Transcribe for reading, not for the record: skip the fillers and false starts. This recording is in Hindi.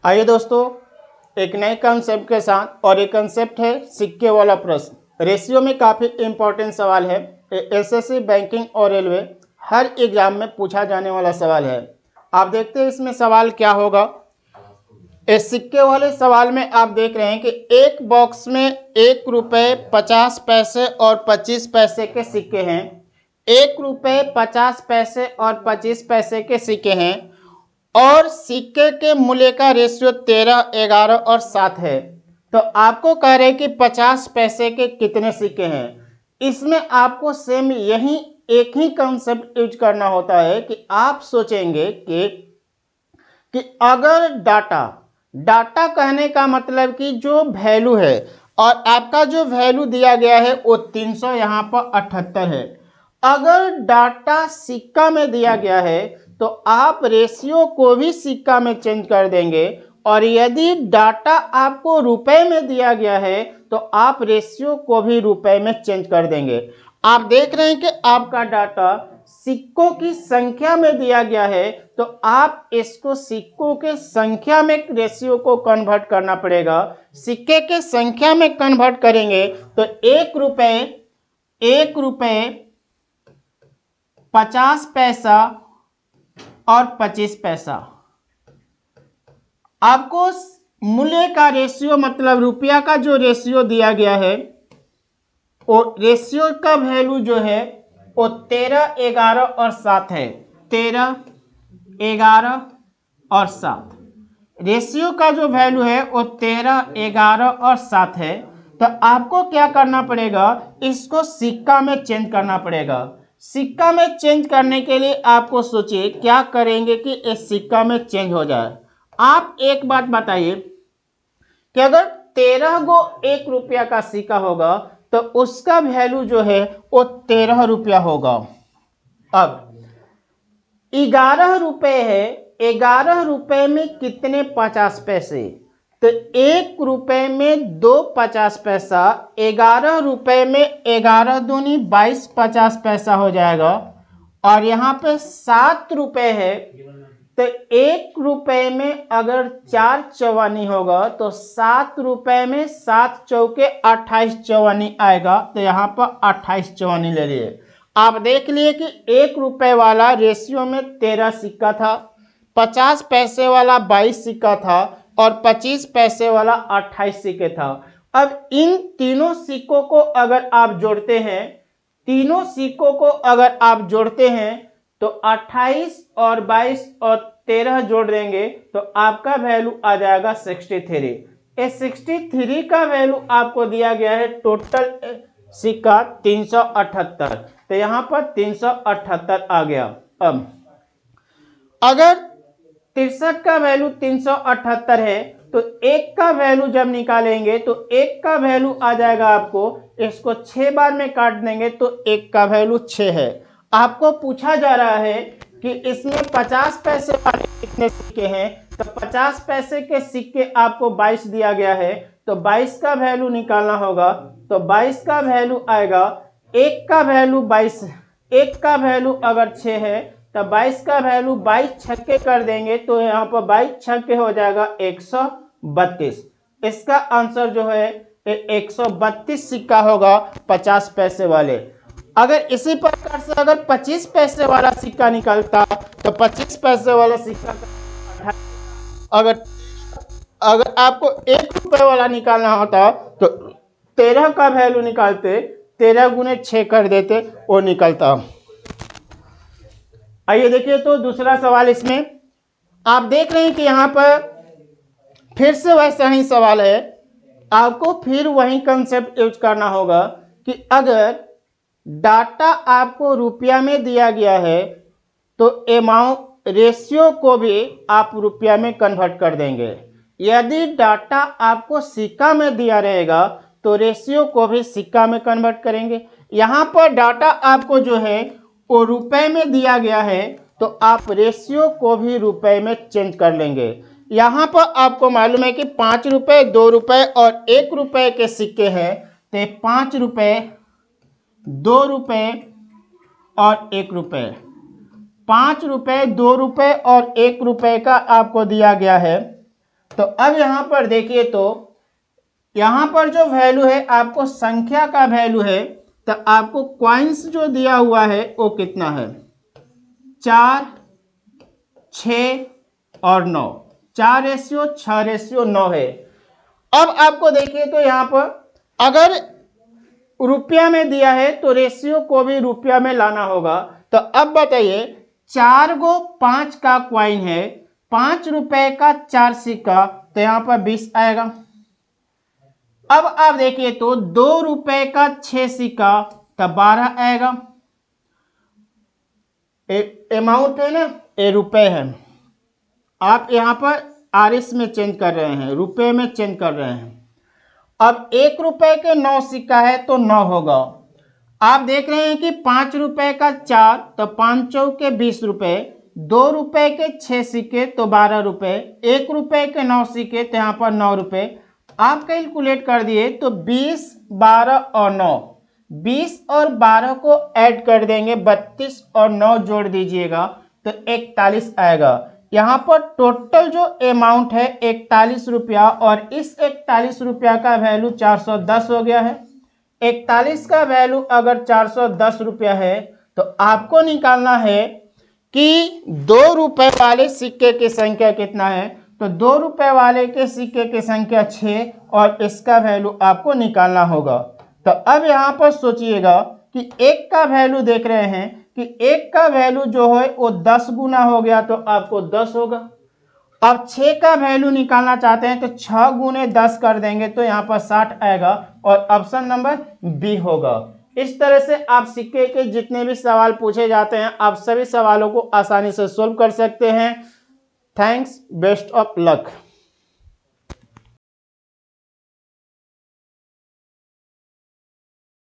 आइए दोस्तों, एक नए कंसेप्ट के साथ, और ये कंसेप्ट है सिक्के वाला प्रश्न। रेशियो में काफ़ी इंपॉर्टेंट सवाल है। एसएससी, बैंकिंग और रेलवे हर एग्जाम में पूछा जाने वाला सवाल है। आप देखते हैं इसमें सवाल क्या होगा। इस सिक्के वाले सवाल में आप देख रहे हैं कि एक बॉक्स में 1 रुपये 50 पैसे और 25 पैसे के सिक्के हैं। 1 रुपये 50 पैसे और 25 पैसे के सिक्के हैं और सिक्के के मूल्य का रेशियो 13, 11 और 7 है। तो आपको कह रहे हैं कि 50 पैसे के कितने सिक्के हैं। इसमें आपको सेम यही एक ही कंसेप्ट यूज करना होता है कि आप सोचेंगे कि अगर डाटा कहने का मतलब कि जो वैल्यू है, और आपका जो वैल्यू दिया गया है वो 300 यहाँ पर 78 है। अगर डाटा सिक्का में दिया गया है तो आप रेशियो को भी सिक्का में चेंज कर देंगे, और यदि डाटा आपको रुपए में दिया गया है तो आप रेशियो को भी रुपए में चेंज कर देंगे। आप देख रहे हैं कि आपका डाटा सिक्कों की संख्या में दिया गया है, तो आप इसको सिक्कों के संख्या में रेशियो को कन्वर्ट करना पड़ेगा। सिक्के के संख्या में कन्वर्ट करेंगे तो 1 रुपये 50 पैसा और 25 पैसा। आपको मूल्य का रेशियो मतलब रुपया का जो रेशियो दिया गया है, वो रेशियो का वैल्यू जो है वो 13, 11 और 7 है। 13, 11 और 7 रेशियो का जो वैल्यू है वो 13, 11 और 7 है। तो आपको क्या करना पड़ेगा, इसको सिक्का में चेंज करना पड़ेगा। सिक्का में चेंज करने के लिए आपको सोचिए क्या करेंगे कि इस सिक्का में चेंज हो जाए। आप एक बात बताइए कि अगर 13 गो 1 रुपया का सिक्का होगा तो उसका वैल्यू जो है वो 13 रुपया होगा। अब 11 रुपये है, 11 रुपये में कितने 50 पैसे, तो 1 रुपये में 2 50 पैसा, 11 रुपये में 11 दूनी 22 50 पैसा हो जाएगा। और यहाँ पे 7 रुपये है, तो 1 रुपये में अगर 4 चौवानी होगा तो 7 रुपये में 7 चौके 28 चौवानी आएगा। तो यहाँ पर 28 चौवानी ले लिए। आप देख लिए कि 1 रुपये वाला रेशियो में 13 सिक्का था, 50 पैसे वाला 22 सिक्का था और 25 पैसे वाला 28 सिक्के था। अब इन तीनों सिक्कों को अगर आप जोड़ते हैं, तीनों सिक्कों को अगर आप जोड़ते हैं तो 28 और 22 और 13 जोड़ देंगे तो आपका वैल्यू आ जाएगा 63। इस 63 का वैल्यू आपको दिया गया है टोटल सिक्का 378। तो यहाँ पर 378 आ गया। अब अगर 63 का वैल्यू 378 है तो 1 का वैल्यू जब निकालेंगे तो 1 का वैल्यू आ जाएगा आपको, इसको 6 बार में काट देंगे तो 1 का वैल्यू 6 है। आपको पूछा जा रहा है कि इसमें 50 पैसे वाले कितने सिक्के हैं, तो 50 पैसे के सिक्के आपको 22 दिया गया है, तो 22 का वैल्यू निकालना होगा। तो 22 का वैल्यू आएगा, 1 का वैल्यू 22, 1 का वैल्यू अगर 6 है तो 22 का वैल्यू 22 छक्के कर देंगे तो यहाँ पर 22 छक्के हो जाएगा 132। इसका आंसर जो है 132 सिक्का होगा 50 पैसे वाले। अगर इसी प्रकार से अगर 25 पैसे वाला सिक्का निकलता तो 25 पैसे वाला सिक्का अगर आपको 1 रुपये वाला निकालना होता तो 13 का वैल्यू निकालते, 13 गुने 6 कर देते, वो निकलता। आइए देखिए तो दूसरा सवाल। इसमें आप देख रहे हैं कि यहाँ पर फिर से वैसा ही सवाल है। आपको फिर वही कंसेप्ट यूज करना होगा कि अगर डाटा आपको रुपया में दिया गया है तो अमाउंट रेशियो को भी आप रुपया में कन्वर्ट कर देंगे। यदि डाटा आपको सिक्का में दिया रहेगा तो रेशियो को भी सिक्का में कन्वर्ट करेंगे। यहाँ पर डाटा आपको जो है वो रुपए में दिया गया है तो आप रेशियो को भी रुपए में चेंज कर लेंगे। यहाँ पर आपको मालूम है कि 5 रुपये, 2 रुपये और 1 रुपये के सिक्के हैं, तो 5 रुपये, 2 रुपये और 1 रुपये। 5 रुपये, 2 रुपये और 1 रुपये का आपको दिया गया है। तो अब यहाँ पर देखिए, तो यहाँ पर जो वैल्यू है आपको संख्या का वैल्यू है, तो आपको क्वाइंस जो दिया हुआ है वो कितना है, 4, 6 और 9, 4:6:9 है। अब आपको देखिए तो यहाँ पर अगर रुपया में दिया है तो रेशियो को भी रुपया में लाना होगा। तो अब बताइए, 4 गो 5 का क्वाइन है, 5 रुपए का 4 सिक्का, तो यहाँ पर 20 आएगा। अब आप देखिए तो 2 रुपए का 6 सिक्का, तब 12 आएगा। अमाउंट है ना, ये रुपए है, आप यहाँ पर आरएस में चेंज कर रहे हैं, रुपए में चेंज कर रहे हैं। अब 1 रुपए के 9 सिक्का है तो 9 होगा। आप देख रहे हैं कि 5 रुपए का 4, तो 5 चौके 20 रुपए, 2 रुपए के 6 सिक्के तो 12 रुपए, 1 रुपए के 9 सिक्के तो यहाँ पर 9 रुपए। आप कैलकुलेट कर दिए तो 20, 12 और 9, 20 और 12 को ऐड कर देंगे, 32 और 9 जोड़ दीजिएगा तो 41 आएगा। यहाँ पर टोटल जो अमाउंट है 41 रुपया, और इस 41 रुपया का वैल्यू 410 हो गया है। 41 का वैल्यू अगर 410 रुपया है तो आपको निकालना है कि 2 रुपए वाले सिक्के की संख्या कितना है। तो 2 रुपए वाले के सिक्के की संख्या 6 और इसका वैल्यू आपको निकालना होगा। तो अब यहाँ पर सोचिएगा कि 1 का वैल्यू देख रहे हैं कि 1 का वैल्यू जो है वो 10 गुना हो गया, तो आपको 10 होगा। अब 6 का वैल्यू निकालना चाहते हैं तो 6 गुने 10 कर देंगे तो यहाँ पर 60 आएगा, और ऑप्शन नंबर बी होगा। इस तरह से आप सिक्के के जितने भी सवाल पूछे जाते हैं आप सभी सवालों को आसानी से सोल्व कर सकते हैं। Thanks, best of luck.